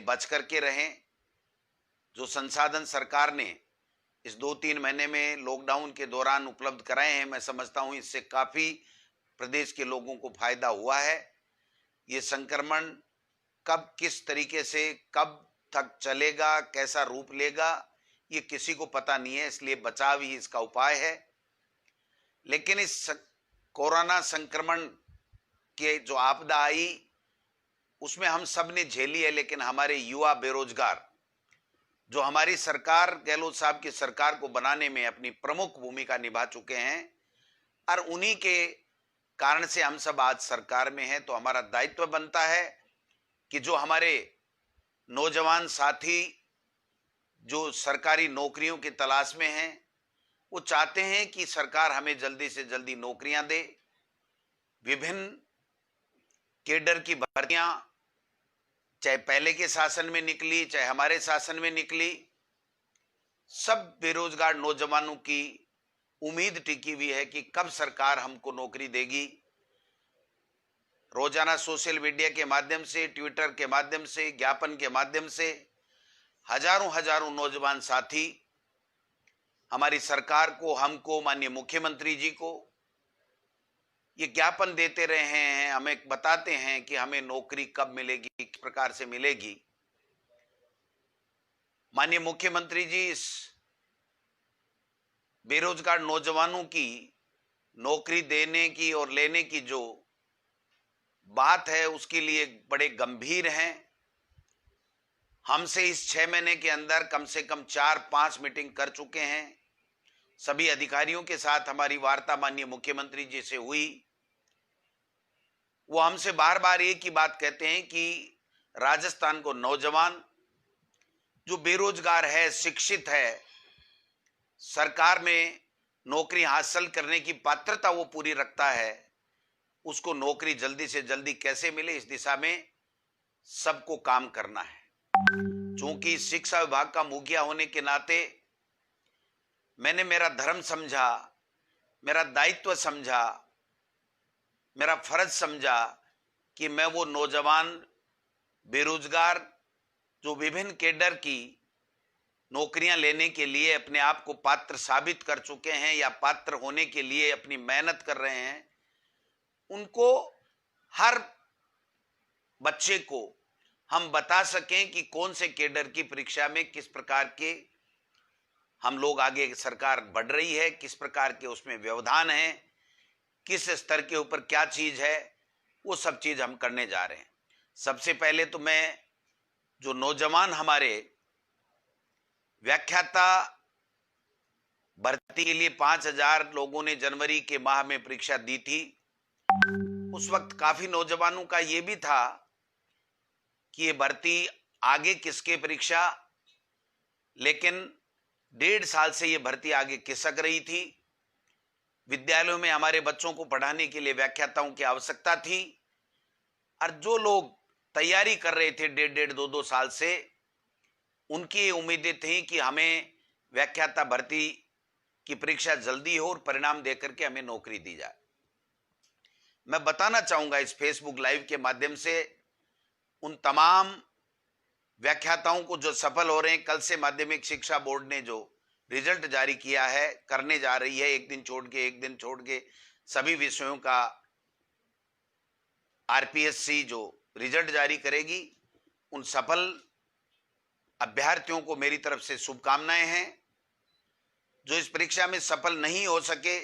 बच करके रहें। जो संसाधन सरकार ने इस 2-3 महीने में लॉकडाउन के दौरान उपलब्ध कराए हैं, मैं समझता हूं इससे काफी प्रदेश के लोगों को फायदा हुआ है। ये संक्रमण कब किस तरीके से कब तक चलेगा, कैसा रूप लेगा, ये किसी को पता नहीं है, इसलिए बचाव ही इसका उपाय है। लेकिन इस कोरोना संक्रमण के जो आपदा आई उसमें हम सब ने झेली है, लेकिन हमारे युवा बेरोजगार जो हमारी सरकार, गहलोत साहब की सरकार को बनाने में अपनी प्रमुख भूमिका निभा चुके हैं और उन्हीं के कारण से हम सब आज सरकार में हैं। तो हमारा दायित्व बनता है कि जो हमारे नौजवान साथी जो सरकारी नौकरियों की तलाश में हैं, वो चाहते हैं कि सरकार हमें जल्दी से जल्दी नौकरियां दे। विभिन्न केडर की भर्तियां चाहे पहले के शासन में निकली, चाहे हमारे शासन में निकली, सब बेरोजगार नौजवानों की उम्मीद टिकी हुई है कि कब सरकार हमको नौकरी देगी। रोजाना सोशल मीडिया के माध्यम से, ट्विटर के माध्यम से, ज्ञापन के माध्यम से हजारों हजारों नौजवान साथी हमारी सरकार को, हमको, माननीय मुख्यमंत्री जी को ये ज्ञापन देते रहे हैं, हमें बताते हैं कि हमें नौकरी कब मिलेगी, किस प्रकार से मिलेगी। माननीय मुख्यमंत्री जी इस बेरोजगार नौजवानों की नौकरी देने की और लेने की जो बात है उसके लिए बड़े गंभीर हैं। हमसे इस 6 महीने के अंदर कम से कम 4-5 मीटिंग कर चुके हैं। सभी अधिकारियों के साथ हमारी वार्ता माननीय मुख्यमंत्री जी से हुई। वो हमसे बार बार एक ही बात कहते हैं कि राजस्थान को नौजवान जो बेरोजगार है, शिक्षित है, सरकार में नौकरी हासिल करने की पात्रता वो पूरी रखता है, उसको नौकरी जल्दी से जल्दी कैसे मिले, इस दिशा में सबको काम करना है। चूंकि शिक्षा विभाग का मुखिया होने के नाते मैंने मेरा धर्म समझा, मेरा दायित्व समझा, मेरा फर्ज समझा कि मैं वो नौजवान बेरोजगार जो विभिन्न केडर की नौकरियां लेने के लिए अपने आप को पात्र साबित कर चुके हैं या पात्र होने के लिए अपनी मेहनत कर रहे हैं, उनको, हर बच्चे को हम बता सकें कि कौन से केडर की परीक्षा में किस प्रकार के हम लोग आगे सरकार बढ़ रही है, किस प्रकार के उसमें व्यवधान है, किस स्तर के ऊपर क्या चीज है, वो सब चीज हम करने जा रहे हैं। सबसे पहले तो मैं जो नौजवान हमारे व्याख्याता भर्ती के लिए 5,000 लोगों ने जनवरी के माह में परीक्षा दी थी, उस वक्त काफी नौजवानों का ये भी था कि ये भर्ती आगे किसके परीक्षा, लेकिन 1.5 साल से ये भर्ती आगे खिसक रही थी। विद्यालयों में हमारे बच्चों को पढ़ाने के लिए व्याख्याताओं की आवश्यकता थी और जो लोग तैयारी कर रहे थे 1.5-2 साल से, उनकी उम्मीदें थी कि हमें व्याख्याता भर्ती की परीक्षा जल्दी हो और परिणाम देकर के हमें नौकरी दी जाए। मैं बताना चाहूंगा इस फेसबुक लाइव के माध्यम से उन तमाम व्याख्याताओं को जो सफल हो रहे हैं। कल से माध्यमिक शिक्षा बोर्ड ने जो रिजल्ट जारी किया है, करने जा रही है, एक दिन छोड़ के सभी विषयों का आरपीएससी जो रिजल्ट जारी करेगी, उन सफल अभ्यर्थियों को मेरी तरफ से शुभकामनाएं हैं। जो इस परीक्षा में सफल नहीं हो सके,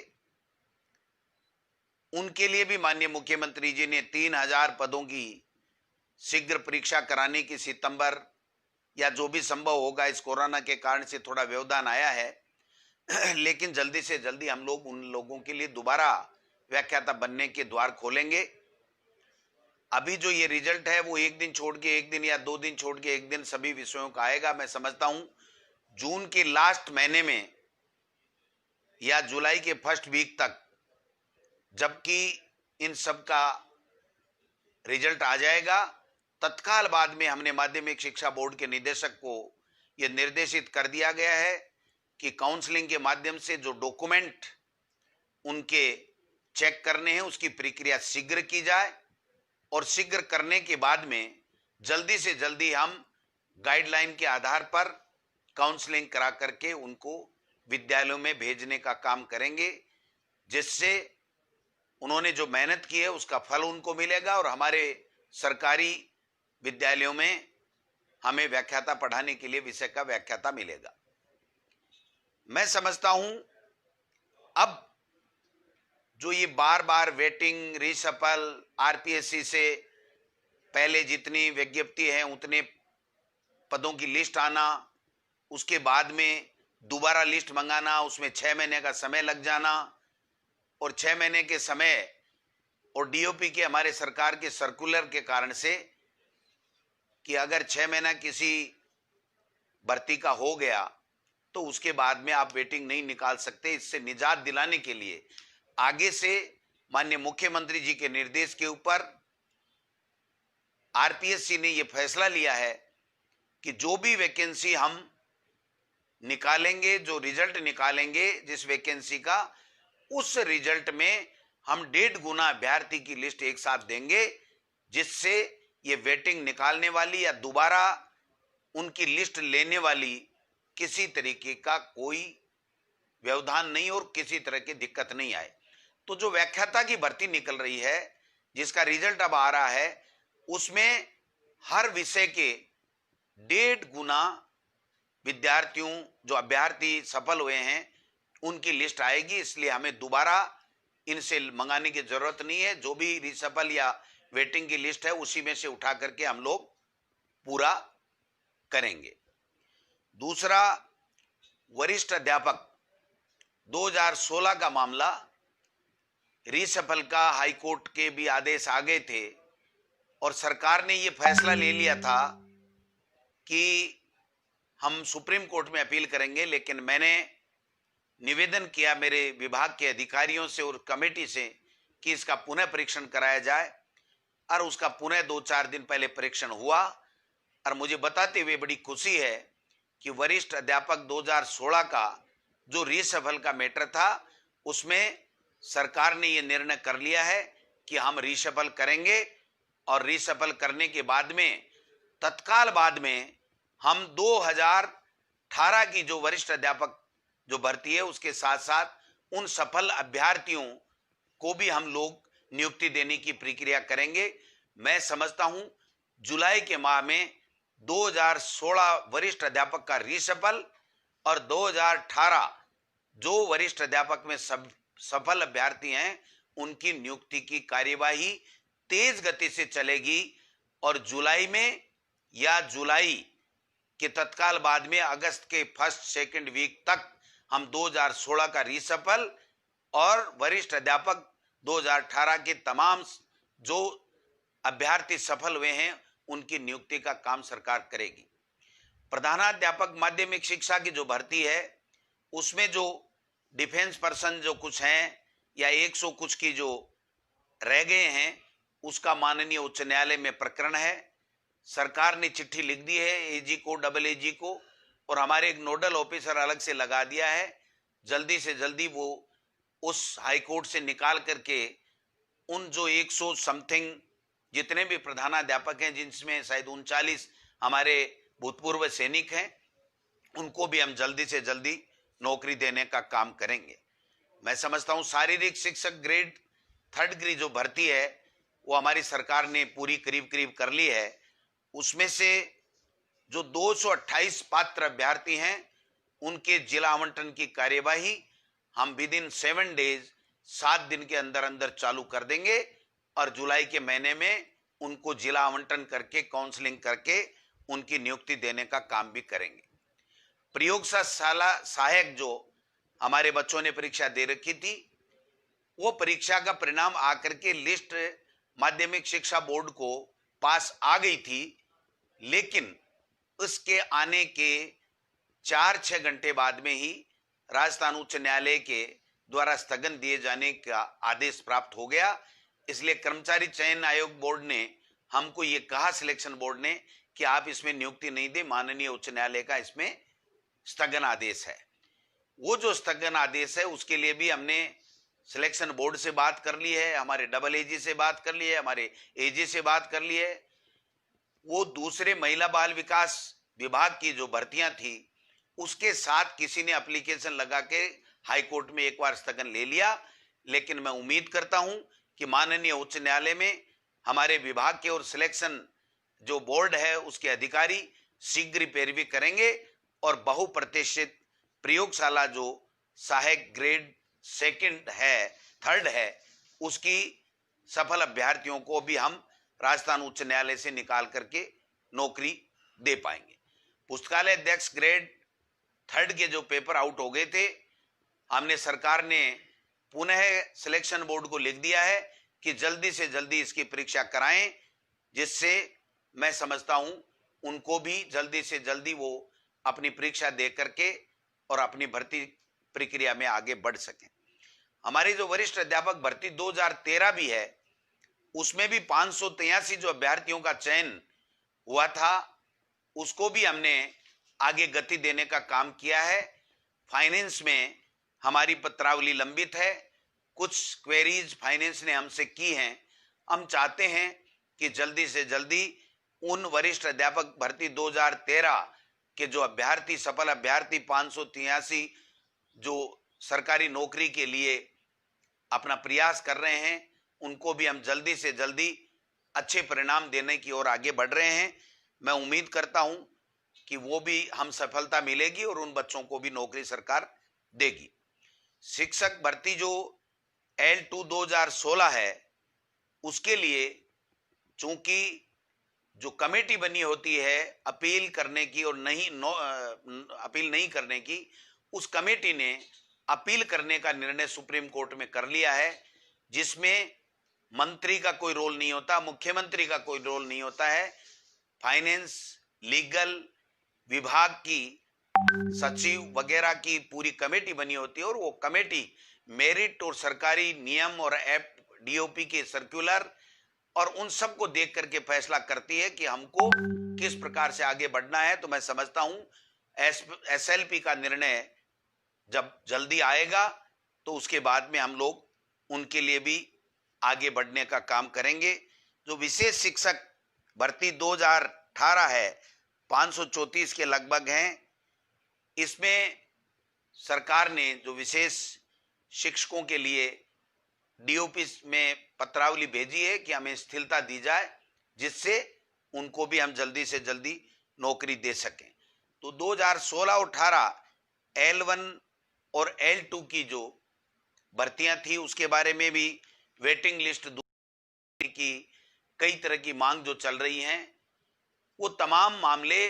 उनके लिए भी माननीय मुख्यमंत्री जी ने 3,000 पदों की शीघ्र परीक्षा कराने की, सितंबर या जो भी संभव होगा, इस कोरोना के कारण से थोड़ा व्यवधान आया है लेकिन जल्दी से जल्दी हम लोग उन लोगों के लिए दोबारा व्याख्याता बनने के द्वार खोलेंगे। अभी जो ये रिजल्ट है वो एक दिन छोड़ के एक दिन या 2 दिन छोड़ के एक दिन सभी विषयों का आएगा। मैं समझता हूं जून के लास्ट महीने में या जुलाई के फर्स्ट वीक तक, जबकि इन सब का रिजल्ट आ जाएगा, तत्काल बाद में हमने माध्यमिक शिक्षा बोर्ड के निदेशक को यह निर्देशित कर दिया गया है कि काउंसलिंग के माध्यम से जो डॉक्यूमेंट उनके चेक करने हैं उसकी प्रक्रिया शीघ्र की जाए और शीघ्र करने के बाद में जल्दी से जल्दी हम गाइडलाइन के आधार पर काउंसलिंग करा करके उनको विद्यालयों में भेजने का काम करेंगे, जिससे उन्होंने जो मेहनत की है उसका फल उनको मिलेगा और हमारे सरकारी विद्यालयों में हमें व्याख्याता पढ़ाने के लिए विषय का व्याख्याता मिलेगा। मैं समझता हूं अब जो ये बार बार वेटिंग, रीशफल, आरपीएससी से पहले जितनी विज्ञप्ति है उतने पदों की लिस्ट आना, उसके बाद में दोबारा लिस्ट मंगाना, उसमें 6 महीने का समय लग जाना, और 6 महीने के समय और डीओपी के हमारे सरकार के सर्कुलर के कारण से कि अगर 6 महीना किसी भर्ती का हो गया तो उसके बाद में आप वेटिंग नहीं निकाल सकते। इससे निजात दिलाने के लिए आगे से माननीय मुख्यमंत्री जी के निर्देश के ऊपर आरपीएससी ने यह फैसला लिया है कि जो भी वैकेंसी हम निकालेंगे, जो रिजल्ट निकालेंगे जिस वैकेंसी का, उस रिजल्ट में हम 1.5 गुना अभ्यर्थी की लिस्ट एक साथ देंगे, जिससे ये वेटिंग निकालने वाली या दोबारा उनकी लिस्ट लेने वाली किसी तरीके का कोई व्यवधान नहीं और किसी तरह की दिक्कत नहीं आए। तो जो व्याख्याता की भर्ती निकल रही है, जिसका रिजल्ट अब आ रहा है, उसमें हर विषय के 1.5 गुना विद्यार्थियों, जो अभ्यर्थी सफल हुए हैं, उनकी लिस्ट आएगी। इसलिए हमें दोबारा इनसे मंगाने की जरूरत नहीं है। जो भी रिसफल या वेटिंग की लिस्ट है उसी में से उठा करके हम लोग पूरा करेंगे। दूसरा, वरिष्ठ अध्यापक 2016 का मामला, रिसफल का हाईकोर्ट के भी आदेश आ गए थे और सरकार ने यह फैसला ले लिया था कि हम सुप्रीम कोर्ट में अपील करेंगे, लेकिन मैंने निवेदन किया मेरे विभाग के अधिकारियों से और कमेटी से कि इसका पुनः परीक्षण कराया जाए, और उसका पुनः 2-4 दिन पहले परीक्षण हुआ और मुझे बताते हुए बड़ी खुशी है कि वरिष्ठ अध्यापक 2016 का जो रीशफल का मैटर था, उसमें सरकार ने यह निर्णय कर लिया है कि हम रीशफल करेंगे और रीशफल करने के बाद में तत्काल बाद में हम 2018 की जो वरिष्ठ अध्यापक जो भर्ती है उसके साथ साथ उन सफल अभ्यर्थियों को भी हम लोग नियुक्ति देने की प्रक्रिया करेंगे। मैं समझता हूं जुलाई के माह में 2016 वरिष्ठ अध्यापक का रीशफल और 2018 जो वरिष्ठ अध्यापक में सब सफल अभ्यर्थी हैं उनकी नियुक्ति की कार्यवाही तेज गति से चलेगी और जुलाई में या जुलाई के तत्काल बाद में अगस्त के 1st-2nd वीक तक हम 2016 का रीशफल और वरिष्ठ अध्यापक 2018 के तमाम जो अभ्यर्थी सफल हुए हैं उनकी नियुक्ति का काम सरकार करेगी। प्रधानाध्यापक माध्यमिक शिक्षा की जो भर्ती है उसमें जो डिफेंस पर्सन जो कुछ हैं या 100 कुछ की जो रह गए हैं, उसका माननीय उच्च न्यायालय में प्रकरण है। सरकार ने चिट्ठी लिख दी है एजी को, डबल एजी को, और हमारे एक नोडल ऑफिसर अलग से लगा दिया है। जल्दी से जल्दी वो उस हाईकोर्ट से निकाल करके उन जो 100 समथिंग जितने भी प्रधानाध्यापक हैं, जिनमें शायद 39 हमारे भूतपूर्व सैनिक हैं, उनको भी हम जल्दी से जल्दी नौकरी देने का काम करेंगे। मैं समझता हूं शारीरिक शिक्षक ग्रेड 3rd की जो भर्ती है वो हमारी सरकार ने पूरी करीब करीब कर ली है। उसमें से जो 228 पात्र अभ्यर्थी हैं उनके जिला आवंटन की कार्यवाही हम विदिन 7 डेज 7 दिन के अंदर अंदर चालू कर देंगे और जुलाई के महीने में उनको जिला आवंटन करके काउंसलिंग करके उनकी नियुक्ति देने का काम भी करेंगे। प्रयोगशाला सहायक जो हमारे बच्चों ने परीक्षा दे रखी थी, वो परीक्षा का परिणाम आकर के लिस्ट माध्यमिक शिक्षा बोर्ड को पास आ गई थी, लेकिन उसके आने के 4-6 घंटे बाद में ही राजस्थान उच्च न्यायालय के द्वारा स्थगन दिए जाने का आदेश प्राप्त हो गया। इसलिए कर्मचारी चयन आयोग बोर्ड ने हमको ये कहा, सिलेक्शन बोर्ड ने, कि आप इसमें नियुक्ति नहीं दे, माननीय उच्च न्यायालय का इसमें स्थगन आदेश है। वो जो स्थगन आदेश है उसके लिए भी हमने सिलेक्शन बोर्ड से बात कर ली है, हमारे डबल एजी से बात कर ली है, हमारे एजी से बात कर ली है। वो दूसरे महिला बाल विकास विभाग की जो भर्तियां थी उसके साथ किसी ने एप्लीकेशन लगा के हाई कोर्ट में एक बार स्थगन ले लिया, लेकिन मैं उम्मीद करता हूं कि माननीय उच्च न्यायालय में हमारे विभाग के और सिलेक्शन जो बोर्ड है उसके अधिकारी शीघ्र पैरवी करेंगे और बहुप्रतिष्ठित प्रयोगशाला जो सहायक ग्रेड सेकंड है, थर्ड है, उसकी सफल अभ्यर्थियों को भी हम राजस्थान उच्च न्यायालय से निकाल करके नौकरी दे पाएंगे। पुस्तकालय अध्यक्ष ग्रेड थर्ड के जो पेपर आउट हो गए थे, हमने सरकार ने पुनः सिलेक्शन बोर्ड को लिख दिया है कि जल्दी से जल्दी इसकी परीक्षा कराएं, जिससे मैं समझता हूं उनको भी जल्दी से जल्दी वो अपनी परीक्षा दे करके और अपनी भर्ती प्रक्रिया में आगे बढ़ सकें। हमारी जो वरिष्ठ अध्यापक भर्ती 2013 भी है, उसमें भी 583 जो अभ्यर्थियों का चयन हुआ था, उसको भी हमने आगे गति देने का काम किया है। फाइनेंस में हमारी पत्रावली लंबित है, कुछ क्वेरीज फाइनेंस ने हमसे की हैं। हम चाहते हैं कि जल्दी से जल्दी उन वरिष्ठ अध्यापक भर्ती 2013 के जो अभ्यर्थी, सफल अभ्यर्थी 583 जो सरकारी नौकरी के लिए अपना प्रयास कर रहे हैं, उनको भी हम जल्दी से जल्दी अच्छे परिणाम देने की ओर आगे बढ़ रहे हैं। मैं उम्मीद करता हूं कि वो भी हम सफलता मिलेगी और उन बच्चों को भी नौकरी सरकार देगी। शिक्षक भर्ती जो L2 2016 है, उसके लिए चूंकि जो कमेटी बनी होती है अपील करने की और अपील नहीं करने की, उस कमेटी ने अपील करने का निर्णय सुप्रीम कोर्ट में कर लिया है, जिसमें मंत्री का कोई रोल नहीं होता, मुख्यमंत्री का कोई रोल नहीं होता है। फाइनेंस, लीगल विभाग की सचिव वगैरह की पूरी कमेटी बनी होती है और वो कमेटी मेरिट और सरकारी नियम और DOP के सर्कुलर और उन सब को देख करके फैसला करती है कि हमको किस प्रकार से आगे बढ़ना है। तो मैं समझता हूं SLP का निर्णय जब जल्दी आएगा तो उसके बाद में हम लोग उनके लिए भी आगे बढ़ने का काम करेंगे। जो विशेष शिक्षक भर्ती 2018 है, 534 के लगभग हैं। इसमें सरकार ने जो विशेष शिक्षकों के लिए DOP में पत्रावली भेजी है कि हमें स्थिरता दी जाए, जिससे उनको भी हम जल्दी से जल्दी नौकरी दे सकें। तो 2016 और 18 L1 और L2 की जो भर्तियां थी, उसके बारे में भी वेटिंग लिस्ट की कई तरह की मांग जो चल रही हैं, वो तमाम मामले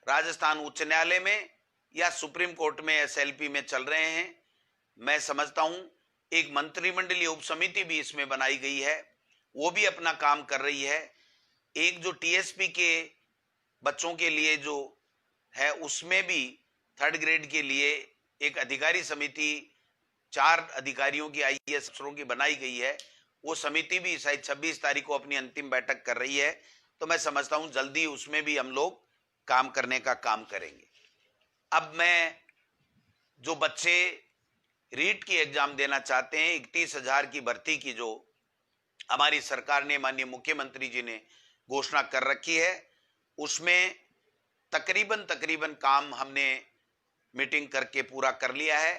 राजस्थान उच्च न्यायालय में या सुप्रीम कोर्ट में SLP में चल रहे हैं। मैं समझता हूं एक मंत्रिमंडलीय उपसमिति भी इसमें बनाई गई है, वो भी अपना काम कर रही है। एक जो TSP के बच्चों के लिए जो है, उसमें भी थर्ड ग्रेड के लिए एक अधिकारी समिति 4 अधिकारियों की IAS अफसरों की बनाई गई है। वो समिति भी शायद 26 तारीख को अपनी अंतिम बैठक कर रही है। तो मैं समझता हूं जल्दी उसमें भी हम लोग काम करने का काम करेंगे। अब मैं जो बच्चे रीट की एग्जाम देना चाहते हैं, 31,000 की भर्ती की जो हमारी सरकार ने, माननीय मुख्यमंत्री जी ने घोषणा कर रखी है, उसमें तकरीबन काम हमने मीटिंग करके पूरा कर लिया है।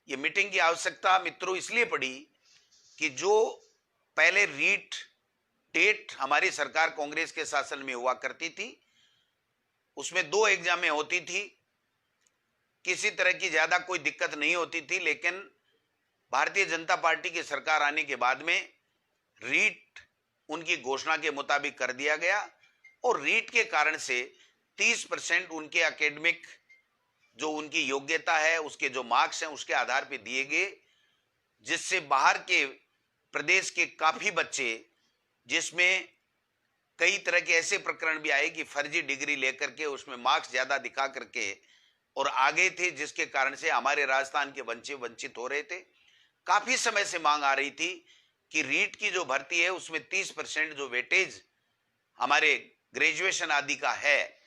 ये मीटिंग की आवश्यकता मित्रों इसलिए पड़ी कि जो पहले रीट टेट हमारी सरकार कांग्रेस के शासन में हुआ करती थी, उसमें 2 एग्जामें होती थी, किसी तरह की ज्यादा कोई दिक्कत नहीं होती थी। लेकिन भारतीय जनता पार्टी की सरकार आने के बाद में रीट उनकी घोषणा के मुताबिक कर दिया गया और रीट के कारण से 30% उनके एकेडमिक जो उनकी योग्यता है, उसके जो मार्क्स हैं, उसके आधार पर दिए गए, जिससे बाहर के प्रदेश के काफी बच्चे, जिसमें कई तरह के ऐसे प्रकरण भी आए कि फर्जी डिग्री लेकर के उसमें मार्क्स ज्यादा दिखा करके और आगे थे, जिसके कारण से हमारे राजस्थान के बच्चे वंचित हो रहे थे। काफी समय से मांग आ रही थी कि रीट की जो भर्ती है उसमें 30% जो वेटेज हमारे ग्रेजुएशन आदि का है,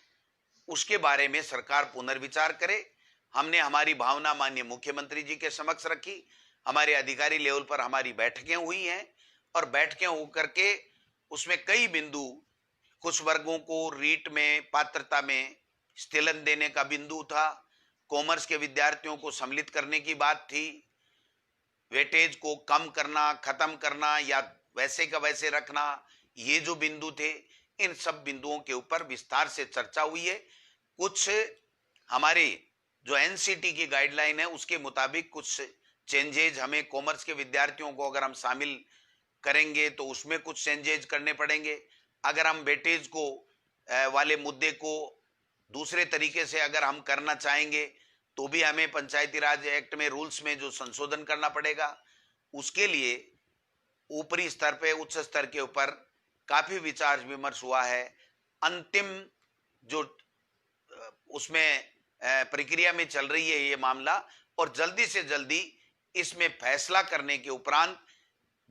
उसके बारे में सरकार पुनर्विचार करे। हमने हमारी भावना माननीय मुख्यमंत्री जी के समक्ष रखी, हमारे अधिकारी लेवल पर हमारी बैठकें हुई हैं और बैठकें होकर के उसमें कई बिंदु, कुछ वर्गों को रीट में पात्रता में स्थिलन देने का बिंदु था, कॉमर्स के विद्यार्थियों को सम्मिलित करने की बात थी, वेटेज को कम करना, खत्म करना या वैसे का वैसे रखना, ये जो बिंदु थे, इन सब बिंदुओं के ऊपर विस्तार से चर्चा हुई है। कुछ हमारे जो एनसीटी की गाइडलाइन है उसके मुताबिक कुछ चेंजेज हमें कॉमर्स के विद्यार्थियों को अगर हम शामिल करेंगे तो उसमें कुछ चेंजेज करने पड़ेंगे। अगर हम वेटेज को वाले मुद्दे को दूसरे तरीके से अगर हम करना चाहेंगे तो भी हमें पंचायती राज एक्ट में रूल्स में जो संशोधन करना पड़ेगा। उसके लिए ऊपरी स्तर पे, उच्च स्तर के ऊपर काफी विचार विमर्श हुआ है। अंतिम जो उसमें प्रक्रिया में चल रही है ये मामला, और जल्दी से जल्दी इसमें फैसला करने के उपरांत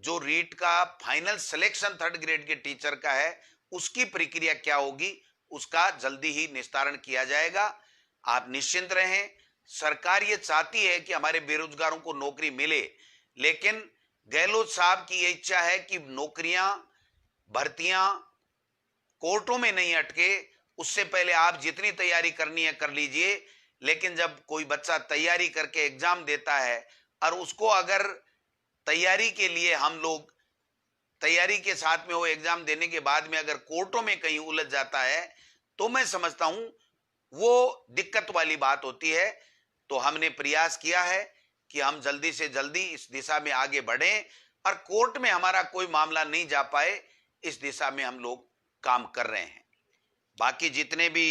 जो रीट का फाइनल सिलेक्शन 3rd ग्रेड के टीचर का है उसकी प्रक्रिया क्या होगी उसका जल्दी ही निस्तारण किया जाएगा। आप निश्चिंत रहें, सरकार ये चाहती है कि हमारे बेरोजगारों को नौकरी मिले, लेकिन गहलोत साहब की ये इच्छा है कि नौकरियां, भर्तियां कोर्टों में नहीं अटके। उससे पहले आप जितनी तैयारी करनी है कर लीजिए, लेकिन जब कोई बच्चा तैयारी करके एग्जाम देता है और उसको अगर तैयारी के लिए हम लोग तैयारी के साथ में वो एग्जाम देने के बाद में अगर कोर्टों में कहीं उलझ जाता है तो मैं समझता हूं वो दिक्कत वाली बात होती है। तो हमने प्रयास किया है कि हम जल्दी से जल्दी इस दिशा में आगे बढ़ें और कोर्ट में हमारा कोई मामला नहीं जा पाए, इस दिशा में हम लोग काम कर रहे हैं। बाकी जितने भी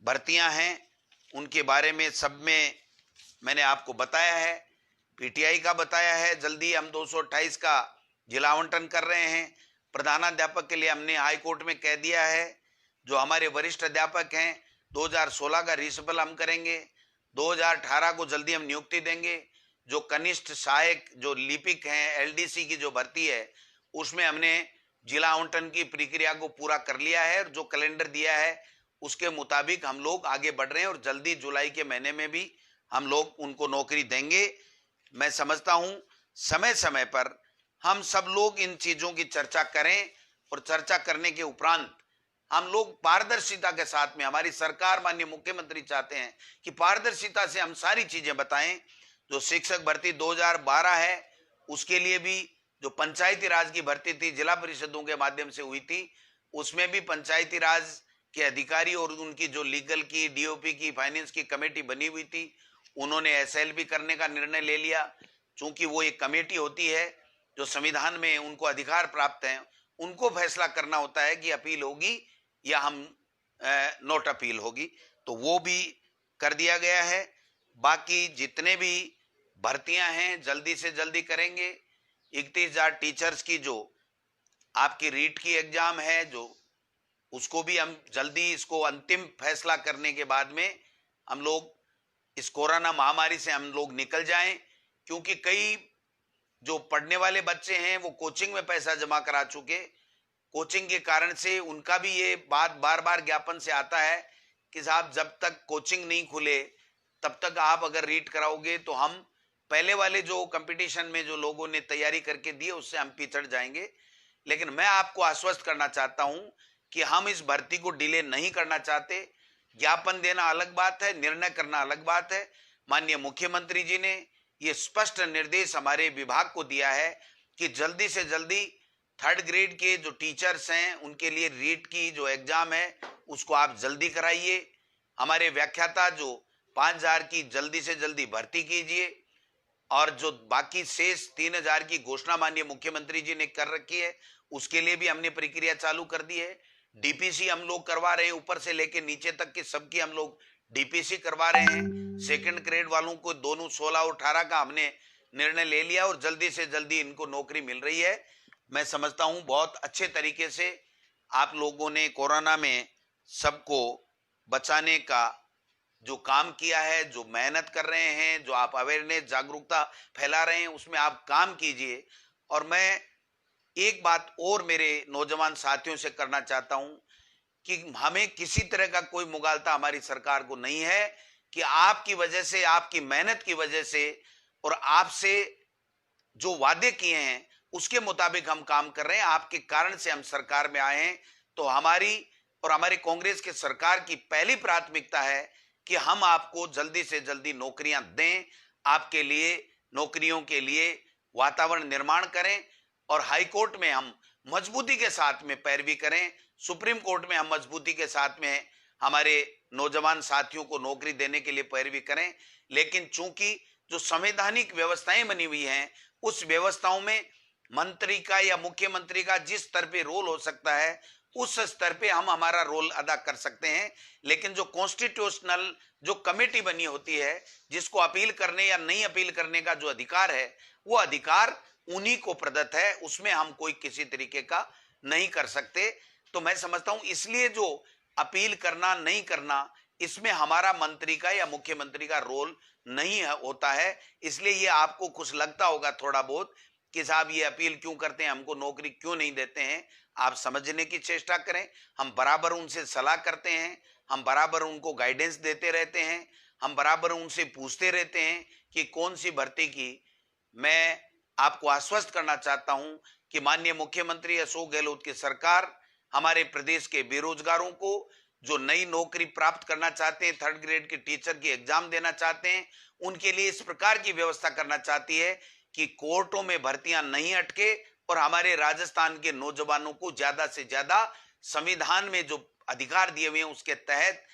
भर्तियां हैं उनके बारे में सब में मैंने आपको बताया है, पीटीआई का बताया है। जल्दी हम 228 का जिला आवंटन कर रहे हैं। प्रधानाध्यापक के लिए हमने हाई कोर्ट में कह दिया है। जो हमारे वरिष्ठ अध्यापक हैं 2016 का रिशफल हम करेंगे, 2018 को जल्दी हम नियुक्ति देंगे। जो कनिष्ठ सहायक जो लिपिक हैं एलडीसी की जो भर्ती है उसमें हमने जिला आवंटन की प्रक्रिया को पूरा कर लिया है और जो कैलेंडर दिया है उसके मुताबिक हम लोग आगे बढ़ रहे हैं और जल्दी जुलाई के महीने में भी हम लोग उनको नौकरी देंगे। मैं समझता हूं समय समय पर हम सब लोग इन चीजों की चर्चा करें और चर्चा करने के उपरांत हम लोग पारदर्शिता के साथ में, हमारी सरकार माननीय मुख्यमंत्री चाहते हैं कि पारदर्शिता से हम सारी चीजें बताएं। जो शिक्षक भर्ती 2012 है उसके लिए भी जो पंचायती राज की भर्ती थी जिला परिषदों के माध्यम से हुई थी, उसमें भी पंचायती राज के अधिकारी और उनकी जो लीगल की, डीओपी की, फाइनेंस की कमेटी बनी हुई थी, उन्होंने एसएलपी करने का निर्णय ले लिया। चूंकि वो एक कमेटी होती है जो संविधान में उनको अधिकार प्राप्त है, उनको फैसला करना होता है कि अपील होगी या हम नोट अपील होगी, तो वो भी कर दिया गया है। बाकी जितने भी भर्तियां हैं जल्दी से जल्दी करेंगे। 31,000 टीचर्स की जो आपकी रीट की एग्जाम है जो उसको भी हम जल्दी इसको अंतिम फैसला करने के बाद में हम लोग इस कोरोना महामारी से हम लोग निकल जाएं, क्योंकि कई जो पढ़ने वाले बच्चे हैं वो कोचिंग में पैसा जमा करा चुके। कोचिंग के कारण से उनका भी ये बात बार बार ज्ञापन से आता है कि साहब जब तक कोचिंग नहीं खुले तब तक आप अगर रीट कराओगे तो हम पहले वाले जो कंपटीशन में जो लोगों ने तैयारी करके दी उससे हम पिछड़ जाएंगे। लेकिन मैं आपको आश्वस्त करना चाहता हूं कि हम इस भर्ती को डिले नहीं करना चाहते। ज्ञापन देना अलग बात है, निर्णय करना अलग बात है। माननीय मुख्यमंत्री जी ने ये स्पष्ट निर्देश हमारे विभाग को दिया है कि जल्दी से जल्दी 3rd ग्रेड के जो टीचर्स हैं उनके लिए रीट की जो एग्जाम है उसको आप जल्दी कराइए। हमारे व्याख्याता जो 5,000 की जल्दी से जल्दी भर्ती कीजिए और जो बाकी शेष 3,000 की घोषणा माननीय मुख्यमंत्री जी ने कर रखी है उसके लिए भी हमने प्रक्रिया चालू कर दी है। डीपीसी हम लोग करवा रहे हैं, ऊपर से लेके नीचे तक की सबकी हम लोग डीपीसी करवा रहे हैं। 2nd ग्रेड वालों को दोनों 16 और 18 का हमने निर्णय ले लिया और जल्दी से जल्दी इनको नौकरी मिल रही है। मैं समझता हूं बहुत अच्छे तरीके से आप लोगों ने कोरोना में सबको बचाने का जो काम किया है, जो मेहनत कर रहे हैं, जो आप अवेयरनेस जागरूकता फैला रहे हैं उसमें आप काम कीजिए। और मैं एक बात और मेरे नौजवान साथियों से करना चाहता हूं कि हमें किसी तरह का कोई मुगालता हमारी सरकार को नहीं है कि आपकी वजह से, आपकी मेहनत की वजह से और आपसे जो वादे किए हैं उसके मुताबिक हम काम कर रहे हैं। आपके कारण से हम सरकार में आए हैं, तो हमारी और हमारे कांग्रेस के सरकार की पहली प्राथमिकता है कि हम आपको जल्दी से जल्दी नौकरियां दें, आपके लिए नौकरियों के लिए वातावरण निर्माण करें और हाई कोर्ट में हम मजबूती के साथ में पैरवी करें, सुप्रीम कोर्ट में हम मजबूती के साथ में हमारे नौजवान साथियों को नौकरी देने के लिए पैरवी करें। लेकिन चूंकि जो संवैधानिक व्यवस्थाएं बनी हुई हैं, उस व्यवस्थाओं में मंत्री का या मुख्यमंत्री का जिस स्तर पे रोल हो सकता है, उस स्तर पे हम हमारा रोल अदा कर सकते हैं। लेकिन जो कॉन्स्टिट्यूशनल जो कमेटी बनी होती है, जिसको अपील करने या नहीं अपील करने का जो अधिकार है, वो अधिकार उन्हीं को प्रदत्त है, उसमें हम कोई किसी तरीके का नहीं कर सकते। तो मैं समझता हूं इसलिए जो अपील करना नहीं करना, इसमें हमारा मंत्री का या मुख्यमंत्री का रोल नहीं होता है। इसलिए ये आपको कुछ लगता होगा थोड़ा बहुत कि साहब ये अपील क्यों करते हैं, हमको नौकरी क्यों नहीं देते हैं। आप समझने की चेष्टा करें, हम बराबर उनसे सलाह करते हैं, हम बराबर उनको गाइडेंस देते रहते हैं, हम बराबर उनसे पूछते रहते हैं कि कौन सी भर्ती की। मैं आपको आश्वस्त करना चाहता हूं कि माननीय मुख्यमंत्री अशोक गहलोत की सरकार हमारे प्रदेश के बेरोजगारों को जो नई नौकरी प्राप्त करना चाहते हैं, 3rd ग्रेड के टीचर की एग्जाम देना चाहते हैं, उनके लिए इस प्रकार की व्यवस्था करना चाहती है कि कोर्टों में भर्तियां नहीं अटके और हमारे राजस्थान के नौजवानों को ज्यादा से ज्यादा संविधान में जो अधिकार दिए हुए हैं उसके तहत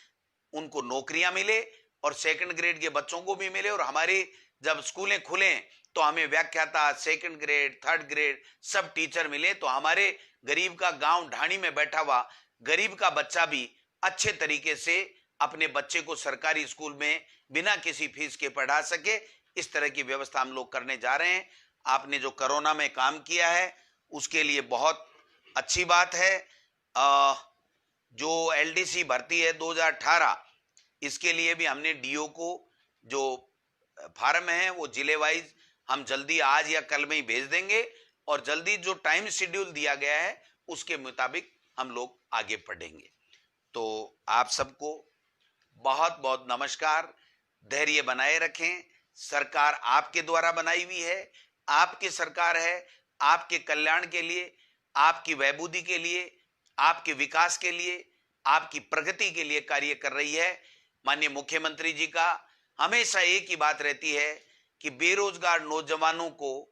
उनको नौकरियां मिले और 2nd ग्रेड के बच्चों को भी मिले। और हमारे जब स्कूलें खुले तो हमें व्याख्याता 2nd ग्रेड 3rd ग्रेड सब टीचर मिले, तो हमारे गरीब का गांव ढाणी में बैठा हुआ गरीब का बच्चा भी अच्छे तरीके से अपने बच्चे को सरकारी स्कूल में बिना किसी फीस के पढ़ा सके। इस तरह की व्यवस्था हम लोग करने जा रहे हैं। आपने जो कोरोना में काम किया है उसके लिए बहुत अच्छी बात है। जो एलडीसी भर्ती है 2018, इसके लिए भी हमने डीओ को जो फार्म है वो जिले वाइज हम जल्दी आज या कल में ही भेज देंगे और जल्दी जो टाइम शेड्यूल दिया गया है उसके मुताबिक हम लोग आगे बढ़ेंगे। तो आप सबको बहुत बहुत नमस्कार। धैर्य बनाए रखें। सरकार आपके द्वारा बनाई हुई है, आपकी सरकार है, आपके कल्याण के लिए, आपकी वैभूति के लिए, आपके विकास के लिए, आपकी प्रगति के लिए कार्य कर रही है। माननीय मुख्यमंत्री जी का हमेशा एक ही बात रहती है कि बेरोजगार नौजवानों को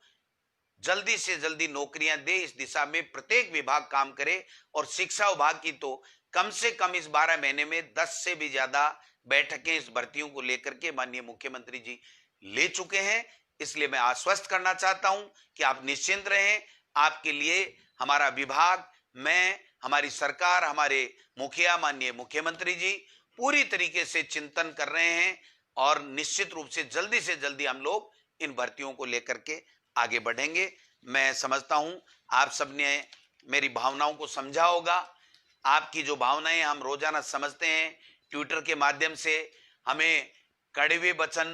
जल्दी से जल्दी नौकरियां दे, इस दिशा में प्रत्येक विभाग काम करे। और शिक्षा विभाग की तो कम से कम इस 12 महीने में 10 से भी ज्यादा बैठकें इस भर्तियों को लेकर के माननीय मुख्यमंत्री जी ले चुके हैं। इसलिए मैं आश्वस्त करना चाहता हूं कि आप निश्चिंत रहें। आपके लिए हमारा विभाग, मैं, हमारी सरकार, हमारे मुखिया माननीय मुख्यमंत्री जी पूरी तरीके से चिंतन कर रहे हैं और निश्चित रूप से जल्दी हम लोग इन भर्तियों को लेकर के आगे बढ़ेंगे। मैं समझता हूं आप सबने मेरी भावनाओं को समझा होगा। आपकी जो भावनाएं हम रोजाना समझते हैं, ट्विटर के माध्यम से हमें कड़वे वचन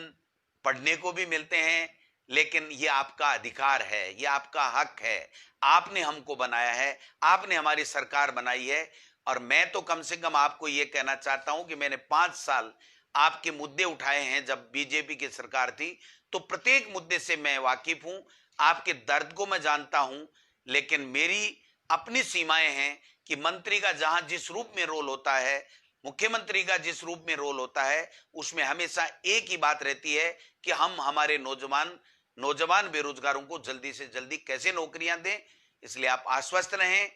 पढ़ने को भी मिलते हैं, लेकिन ये आपका अधिकार है, ये आपका हक है। आपने हमको बनाया है, आपने हमारी सरकार बनाई है। और मैं तो कम से कम आपको ये कहना चाहता हूं कि मैंने 5 साल आपके मुद्दे उठाए हैं। जब बीजेपी की सरकार थी तो प्रत्येक मुद्दे से मैं वाकिफ हूं, आपके दर्द को मैं जानता हूं। लेकिन मेरी अपनी सीमाएं हैं कि मंत्री का जहां जिस रूप में रोल होता है, मुख्यमंत्री का जिस रूप में रोल होता है, उसमें हमेशा एक ही बात रहती है कि हम हमारे नौजवान बेरोजगारों को जल्दी से जल्दी कैसे नौकरियां दें। इसलिए आप आश्वस्त रहें।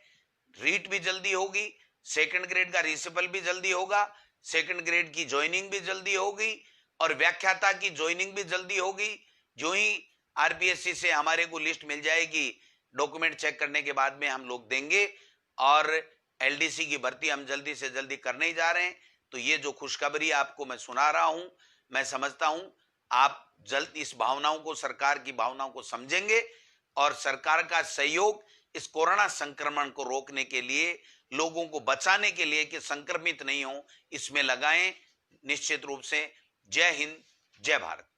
रीट भी जल्दी होगी, 2nd ग्रेड का रिसिपल भी जल्दी होगा, 2nd ग्रेड की ज्वाइनिंग भी जल्दी होगी और व्याख्याता की ज्वाइनिंग भी जल्दी होगी। जो ही आरपीएससी से हमारे को लिस्ट मिल जाएगी, डॉक्यूमेंट चेक करने के बाद में हम लोग देंगे और एलडीसी की भर्ती हम जल्दी से जल्दी करने ही जा रहे हैं। तो ये जो खुशखबरी आपको मैं सुना रहा हूं, मैं समझता हूं आप जल्द इस भावनाओं को, सरकार की भावनाओं को समझेंगे और सरकार का सहयोग इस कोरोना संक्रमण को रोकने के लिए, लोगों को बचाने के लिए कि संक्रमित नहीं हो, इसमें लगाएं। निश्चित रूप से जय हिंद, जय भारत।